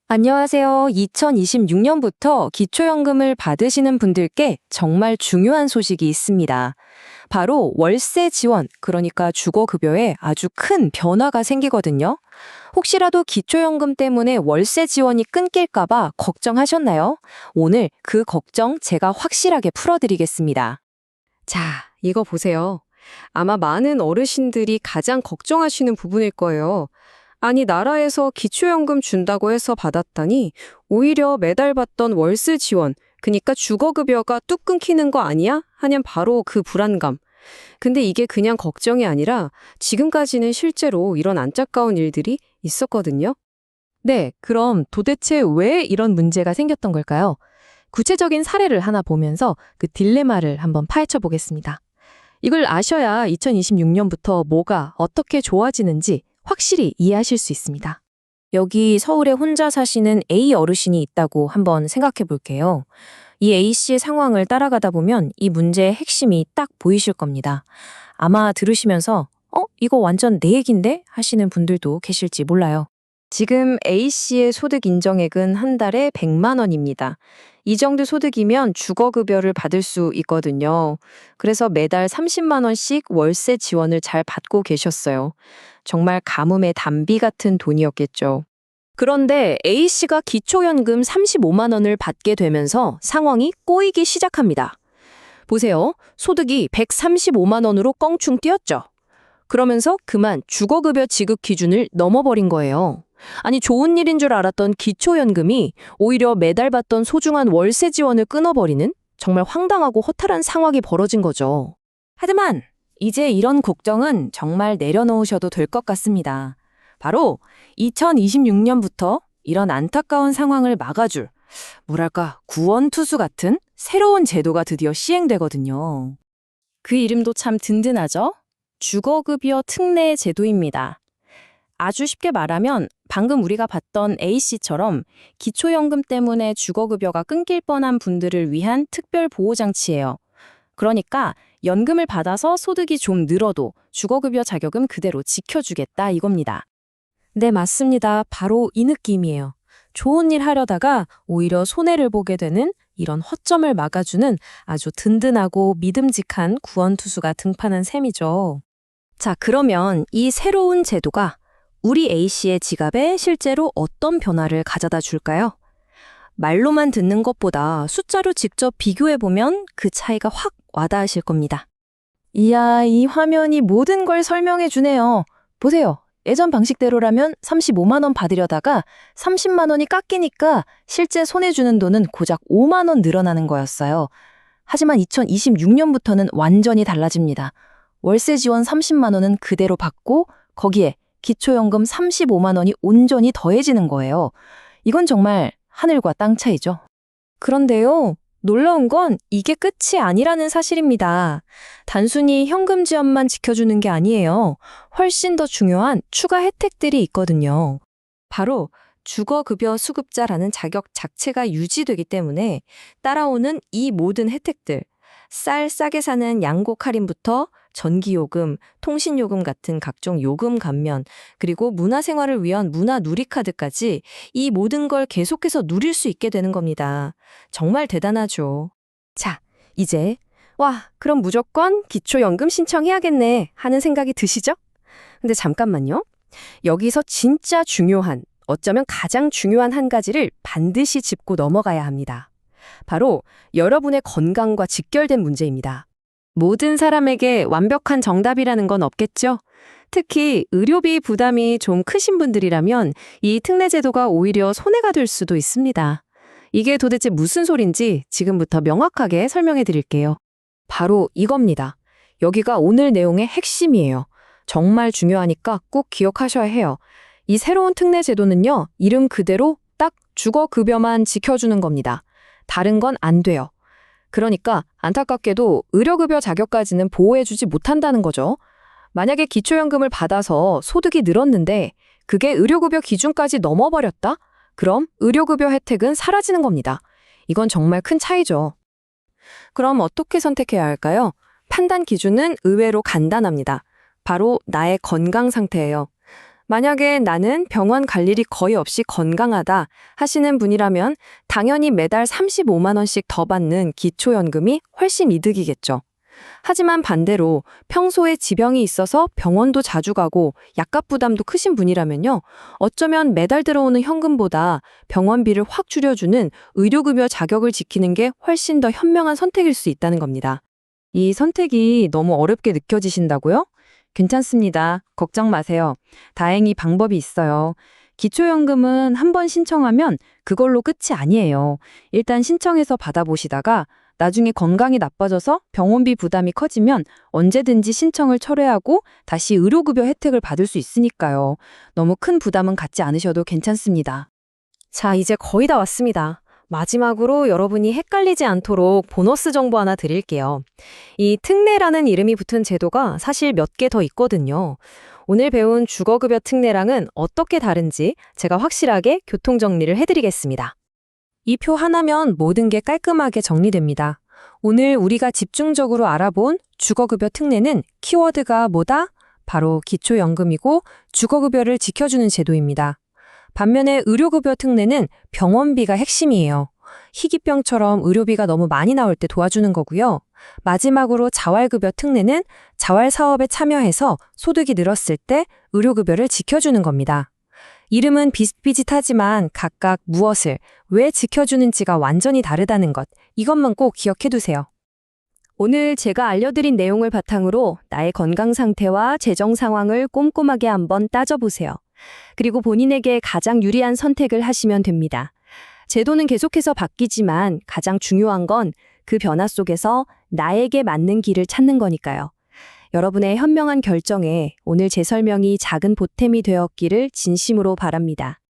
안녕하세요. 2026년부터 기초연금을 받으시는 분들께 정말 중요한 소식이 있습니다. 바로 월세 지원, 그러니까 주거급여에 아주 큰 변화가 생기거든요. 혹시라도 기초연금 때문에 월세 지원이 끊길까봐 걱정하셨나요? 오늘 그 걱정 제가 확실하게 풀어드리겠습니다. 자, 이거 보세요. 아마 많은 어르신들이 가장 걱정하시는 부분일 거예요. 아니, 나라에서 기초연금 준다고 해서 받았다니 오히려 매달 받던 월세 지원, 그니까 주거급여가 뚝 끊기는 거 아니야? 하는 바로 그 불안감. 근데 이게 그냥 걱정이 아니라 지금까지는 실제로 이런 안타까운 일들이 있었거든요. 네, 그럼 도대체 왜 이런 문제가 생겼던 걸까요? 구체적인 사례를 하나 보면서 그 딜레마를 한번 파헤쳐 보겠습니다. 이걸 아셔야 2026년부터 뭐가 어떻게 좋아지는지 확실히 이해하실 수 있습니다. 여기 서울에 혼자 사시는 A 어르신이 있다고 한번 생각해 볼게요. 이 A 씨의 상황을 따라가다 보면 이 문제의 핵심이 딱 보이실 겁니다. 아마 들으시면서 이거 완전 내 얘긴데? 하시는 분들도 계실지 몰라요. 지금 A 씨의 소득 인정액은 한 달에 100만 원입니다. 이 정도 소득이면 주거급여를 받을 수 있거든요. 그래서 매달 30만 원씩 월세 지원을 잘 받고 계셨어요. 정말 가뭄의 단비 같은 돈이었겠죠. 그런데 A씨가 기초연금 35만 원을 받게 되면서 상황이 꼬이기 시작합니다. 보세요. 소득이 135만 원으로 껑충 뛰었죠. 그러면서 그만 주거급여 지급 기준을 넘어버린 거예요. 아니, 좋은 일인 줄 알았던 기초연금이 오히려 매달 받던 소중한 월세 지원을 끊어버리는 정말 황당하고 허탈한 상황이 벌어진 거죠. 하지만 이제 이런 걱정은 정말 내려놓으셔도 될 것 같습니다. 바로 2026년부터 이런 안타까운 상황을 막아줄, 뭐랄까, 구원투수 같은 새로운 제도가 드디어 시행되거든요. 그 이름도 참 든든하죠? 주거급여 특례 제도입니다. 아주 쉽게 말하면 방금 우리가 봤던 A씨처럼 기초연금 때문에 주거급여가 끊길 뻔한 분들을 위한 특별 보호장치예요. 그러니까 연금을 받아서 소득이 좀 늘어도 주거급여 자격은 그대로 지켜주겠다 이겁니다. 네, 맞습니다. 바로 이 느낌이에요. 좋은 일 하려다가 오히려 손해를 보게 되는 이런 허점을 막아주는 아주 든든하고 믿음직한 구원투수가 등판한 셈이죠. 자, 그러면 이 새로운 제도가 우리 A씨의 지갑에 실제로 어떤 변화를 가져다 줄까요? 말로만 듣는 것보다 숫자로 직접 비교해보면 그 차이가 확 와닿으실 겁니다. 이야, 이 화면이 모든 걸 설명해 주네요. 보세요. 예전 방식대로라면 35만 원 받으려다가 30만 원이 깎이니까 실제 손해주는 돈은 고작 5만 원 늘어나는 거였어요. 하지만 2026년부터는 완전히 달라집니다. 월세 지원 30만 원은 그대로 받고 거기에 기초연금 35만 원이 온전히 더해지는 거예요. 이건 정말 하늘과 땅 차이죠. 그런데요, 놀라운 건 이게 끝이 아니라는 사실입니다. 단순히 현금 지원만 지켜주는 게 아니에요. 훨씬 더 중요한 추가 혜택들이 있거든요. 바로 주거급여 수급자라는 자격 자체가 유지되기 때문에 따라오는 이 모든 혜택들, 쌀 싸게 사는 양곡 할인부터 전기요금, 통신요금 같은 각종 요금 감면, 그리고 문화생활을 위한 문화 누리카드까지 이 모든 걸 계속해서 누릴 수 있게 되는 겁니다. 정말 대단하죠. 자, 이제 그럼 무조건 기초연금 신청해야겠네 하는 생각이 드시죠? 근데 잠깐만요. 여기서 진짜 중요한, 어쩌면 가장 중요한 한 가지를 반드시 짚고 넘어가야 합니다. 바로 여러분의 건강과 직결된 문제입니다. 모든 사람에게 완벽한 정답이라는 건 없겠죠? 특히 의료비 부담이 좀 크신 분들이라면 이 특례 제도가 오히려 손해가 될 수도 있습니다. 이게 도대체 무슨 소린지 지금부터 명확하게 설명해 드릴게요. 바로 이겁니다. 여기가 오늘 내용의 핵심이에요. 정말 중요하니까 꼭 기억하셔야 해요. 이 새로운 특례 제도는요, 이름 그대로 딱 주거급여만 지켜주는 겁니다. 다른 건 안 돼요. 그러니까 안타깝게도 의료급여 자격까지는 보호해주지 못한다는 거죠. 만약에 기초연금을 받아서 소득이 늘었는데 그게 의료급여 기준까지 넘어버렸다? 그럼 의료급여 혜택은 사라지는 겁니다. 이건 정말 큰 차이죠. 그럼 어떻게 선택해야 할까요? 판단 기준은 의외로 간단합니다. 바로 나의 건강 상태예요. 만약에 나는 병원 갈 일이 거의 없이 건강하다 하시는 분이라면 당연히 매달 35만 원씩 더 받는 기초연금이 훨씬 이득이겠죠. 하지만 반대로 평소에 지병이 있어서 병원도 자주 가고 약값 부담도 크신 분이라면요. 어쩌면 매달 들어오는 현금보다 병원비를 확 줄여주는 의료급여 자격을 지키는 게 훨씬 더 현명한 선택일 수 있다는 겁니다. 이 선택이 너무 어렵게 느껴지신다고요? 괜찮습니다. 걱정 마세요. 다행히 방법이 있어요. 기초연금은 한 번 신청하면 그걸로 끝이 아니에요. 일단 신청해서 받아보시다가 나중에 건강이 나빠져서 병원비 부담이 커지면 언제든지 신청을 철회하고 다시 의료급여 혜택을 받을 수 있으니까요. 너무 큰 부담은 갖지 않으셔도 괜찮습니다. 자, 이제 거의 다 왔습니다. 마지막으로 여러분이 헷갈리지 않도록 보너스 정보 하나 드릴게요. 이 특례라는 이름이 붙은 제도가 사실 몇 개 더 있거든요. 오늘 배운 주거급여 특례랑은 어떻게 다른지 제가 확실하게 교통정리를 해드리겠습니다. 이 표 하나면 모든 게 깔끔하게 정리됩니다. 오늘 우리가 집중적으로 알아본 주거급여 특례는 키워드가 뭐다? 바로 기초연금이고 주거급여를 지켜주는 제도입니다. 반면에 의료급여 특례는 병원비가 핵심이에요. 희귀병처럼 의료비가 너무 많이 나올 때 도와주는 거고요. 마지막으로 자활급여 특례는 자활사업에 참여해서 소득이 늘었을 때 의료급여를 지켜주는 겁니다. 이름은 비슷비슷하지만 각각 무엇을 왜 지켜주는지가 완전히 다르다는 것, 이것만 꼭 기억해두세요. 오늘 제가 알려드린 내용을 바탕으로 나의 건강 상태와 재정 상황을 꼼꼼하게 한번 따져보세요. 그리고 본인에게 가장 유리한 선택을 하시면 됩니다. 제도는 계속해서 바뀌지만 가장 중요한 건 그 변화 속에서 나에게 맞는 길을 찾는 거니까요. 여러분의 현명한 결정에 오늘 제 설명이 작은 보탬이 되었기를 진심으로 바랍니다.